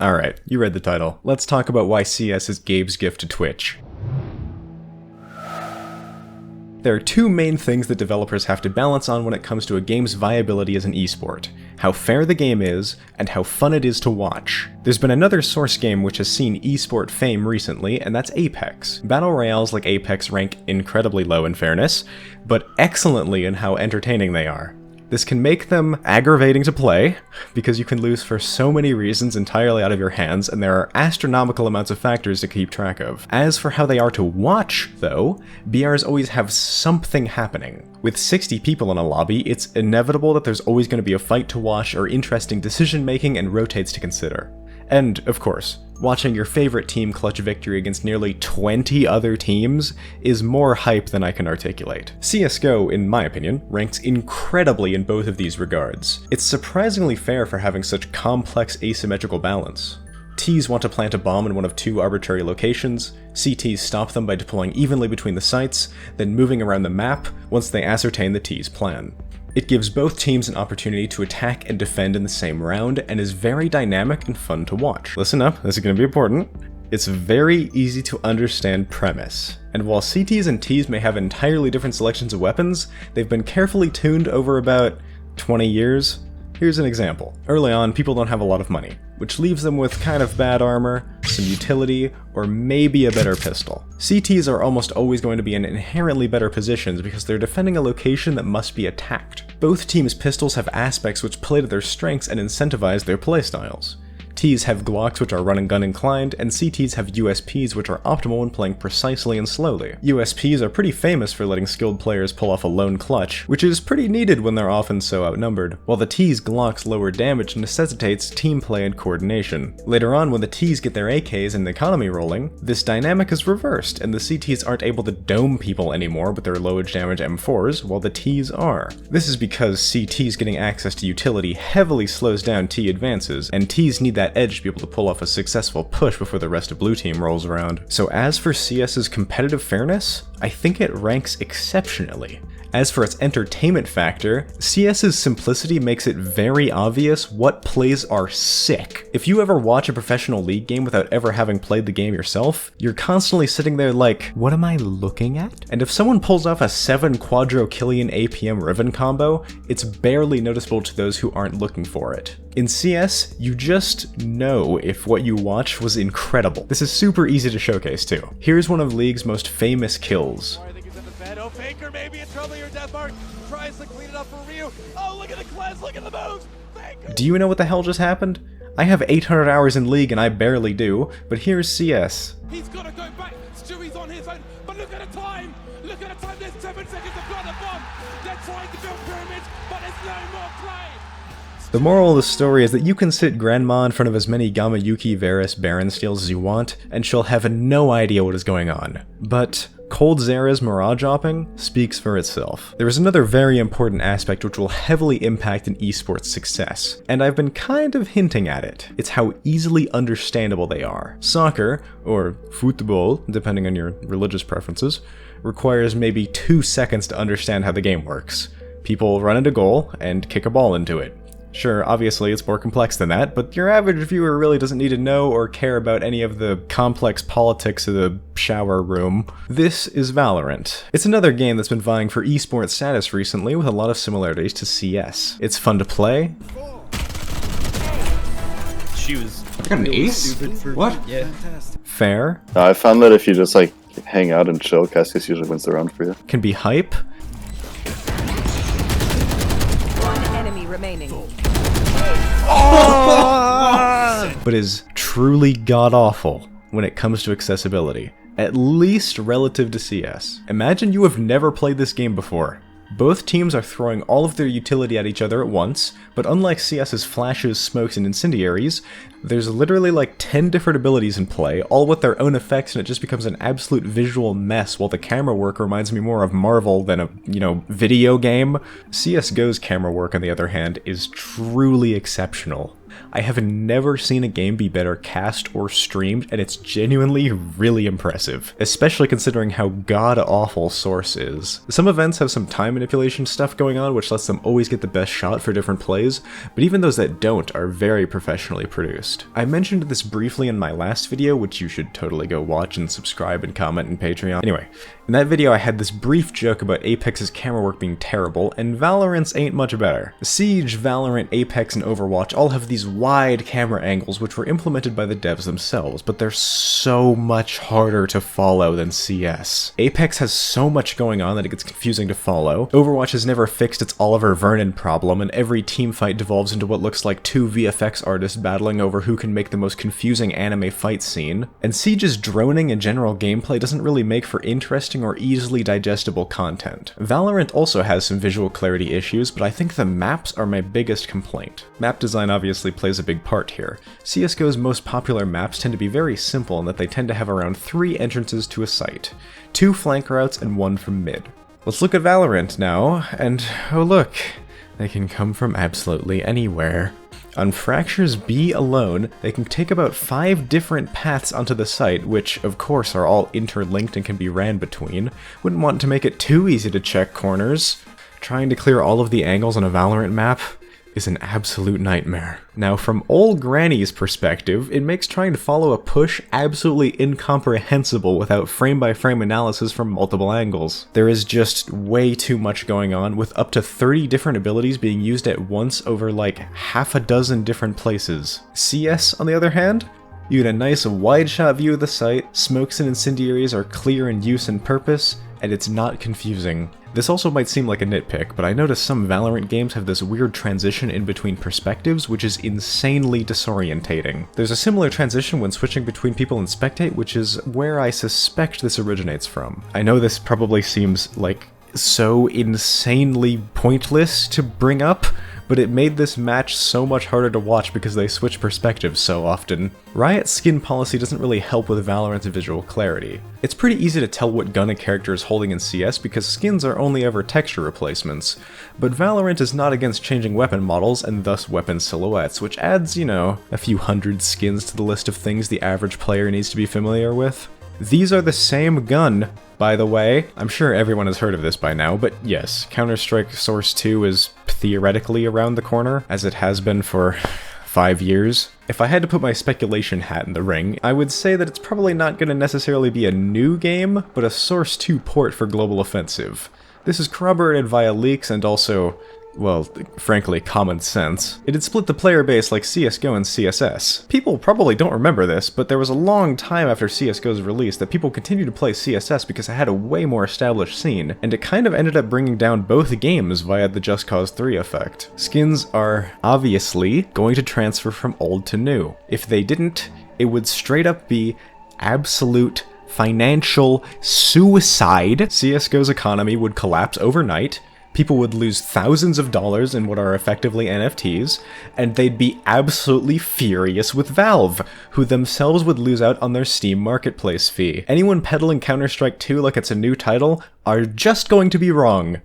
Alright, you read the title. Let's talk about why CS is Gabe's gift to Twitch. There are two main things that developers have to balance on when it comes to a game's viability as an esport: how fair the game is, and how fun it is to watch. There's been another Source game which has seen esport fame recently, and that's Apex. Battle royales like Apex rank incredibly low in fairness, but excellently in how entertaining they are. This can make them aggravating to play, because you can lose for so many reasons entirely out of your hands, and there are astronomical amounts of factors to keep track of. As for how they are to watch, though, BRs always have something happening. With 60 people in a lobby, it's inevitable that there's always going to be a fight to watch or interesting decision-making and rotates to consider. And, of course, watching your favorite team clutch victory against nearly 20 other teams is more hype than I can articulate. CSGO, in my opinion, ranks incredibly in both of these regards. It's surprisingly fair for having such complex asymmetrical balance. Ts want to plant a bomb in one of two arbitrary locations, CTs stop them by deploying evenly between the sites, then moving around the map once they ascertain the T's plan. It gives both teams an opportunity to attack and defend in the same round, and is very dynamic and fun to watch. Listen up, this is going to be important. It's a very easy to understand premise, and while CTs and Ts may have entirely different selections of weapons, they've been carefully tuned over about 20 years. Here's an example. Early on, people don't have a lot of money, which leaves them with kind of bad armor, some utility, or maybe a better pistol. CTs are almost always going to be in inherently better positions because they're defending a location that must be attacked. Both teams' pistols have aspects which play to their strengths and incentivize their playstyles. Ts have Glocks which are run and gun inclined, and CTs have USPs which are optimal when playing precisely and slowly. USPs are pretty famous for letting skilled players pull off a lone clutch, which is pretty needed when they're often so outnumbered, while the T's Glocks lower damage necessitates team play and coordination. Later on, when the T's get their AKs and the economy rolling, this dynamic is reversed, and the CTs aren't able to dome people anymore with their low damage M4s, while the T's are. This is because CTs getting access to utility heavily slows down T advances, and T's need that edge to be able to pull off a successful push before the rest of blue team rolls around. So as for CS's competitive fairness, I think it ranks exceptionally. As for its entertainment factor, CS's simplicity makes it very obvious what plays are sick. If you ever watch a professional league game without ever having played the game yourself, you're constantly sitting there like, what am I looking at? And if someone pulls off a 7 quadro-killian APM Riven combo, it's barely noticeable to those who aren't looking for it. In CS, you just know if what you watch was incredible. This is super easy to showcase too. Here's one of League's most famous kills. Oh, Faker maybe in trouble here. Deathmark tries to clean it up for Ryu. Oh, look at the cleanse, look at the moves. Faker. Do you know what the hell just happened? I have 800 hours in League and I barely do, but here's CS. He's got to go back. Stewie's on his own, but look at the time. Look at the time. There's 7 seconds to plant the bomb. They're trying to build pyramids, but there's no more play. The moral of the story is that you can sit Grandma in front of as many Gamayuki Varus Baron steals as you want, and she'll have no idea what is going on. But Cold Zera's Mirage Hopping speaks for itself. There is another very important aspect which will heavily impact an esports success, and I've been kind of hinting at it. It's how easily understandable they are. Soccer, or football, depending on your religious preferences, requires maybe 2 seconds to understand how the game works. People run into goal and kick a ball into it. Sure, obviously it's more complex than that, but your average viewer really doesn't need to know or care about any of the complex politics of the shower room. This is Valorant. It's another game that's been vying for eSports status recently with a lot of similarities to CS. It's fun to play. She was an ace? What? Yeah. Fair. I found that if you just like hang out and chill, Cassius usually wins the round for you. Can be hype. Remaining. But is truly god-awful when it comes to accessibility, at least relative to CS. Imagine you have never played this game before. Both teams are throwing all of their utility at each other at once, but unlike CS's flashes, smokes, and incendiaries, there's literally like 10 different abilities in play, all with their own effects, and it just becomes an absolute visual mess, while the camera work reminds me more of Marvel than a, video game. CSGO's camera work, on the other hand, is truly exceptional. I have never seen a game be better cast or streamed, and it's genuinely really impressive, especially considering how god-awful Source is. Some events have some time manipulation stuff going on, which lets them always get the best shot for different plays, but even those that don't are very professionally produced. I mentioned this briefly in my last video, which you should totally go watch and subscribe and comment and Patreon. Anyway, in that video I had this brief joke about Apex's camera work being terrible, and Valorant's ain't much better. Siege, Valorant, Apex, and Overwatch all have these wide camera angles which were implemented by the devs themselves, but they're so much harder to follow than CS. Apex has so much going on that it gets confusing to follow. Overwatch has never fixed its Oliver Vernon problem, and every teamfight devolves into what looks like two VFX artists battling over who can make the most confusing anime fight scene. And Siege's droning and general gameplay doesn't really make for interesting or easily digestible content. Valorant also has some visual clarity issues, but I think the maps are my biggest complaint. Map design obviously plays a big part here. CSGO's most popular maps tend to be very simple in that they tend to have around 3 entrances to a site, 2 flank routes and 1 from mid. Let's look at Valorant now, and oh look, they can come from absolutely anywhere. On Fractures B alone, they can take about 5 different paths onto the site, which of course are all interlinked and can be ran between. Wouldn't want to make it too easy to check corners. Trying to clear all of the angles on a Valorant map is an absolute nightmare. Now, from old Granny's perspective, it makes trying to follow a push absolutely incomprehensible without frame-by-frame analysis from multiple angles. There is just way too much going on, with up to 30 different abilities being used at once over like half a dozen different places. CS, on the other hand? You get a nice wide-shot view of the site, smokes and incendiaries are clear in use and purpose, and it's not confusing. This also might seem like a nitpick, but I noticed some Valorant games have this weird transition in between perspectives, which is insanely disorientating. There's a similar transition when switching between people and spectate, which is where I suspect this originates from. I know this probably seems like so insanely pointless to bring up, but it made this match so much harder to watch because they switch perspectives so often. Riot's skin policy doesn't really help with Valorant's visual clarity. It's pretty easy to tell what gun a character is holding in CS because skins are only ever texture replacements, but Valorant is not against changing weapon models and thus weapon silhouettes, which adds, you know, a few hundred skins to the list of things the average player needs to be familiar with. These are the same gun, by the way. I'm sure everyone has heard of this by now, but yes, Counter-Strike Source 2 is theoretically around the corner, as it has been for 5 years. If I had to put my speculation hat in the ring, I would say that it's probably not going to necessarily be a new game, but a Source 2 port for Global Offensive. This is corroborated via leaks and also, well, frankly, common sense. It had split the player base like CSGO and CSS. People probably don't remember this, but there was a long time after CSGO's release that people continued to play CSS because it had a way more established scene, and it kind of ended up bringing down both games via the Just Cause 3 effect. Skins are obviously going to transfer from old to new. If they didn't, it would straight up be absolute financial suicide. CSGO's economy would collapse overnight, people would lose thousands of dollars in what are effectively NFTs, and they'd be absolutely furious with Valve, who themselves would lose out on their Steam marketplace fee. Anyone peddling Counter-Strike 2 like it's a new title are just going to be wrong.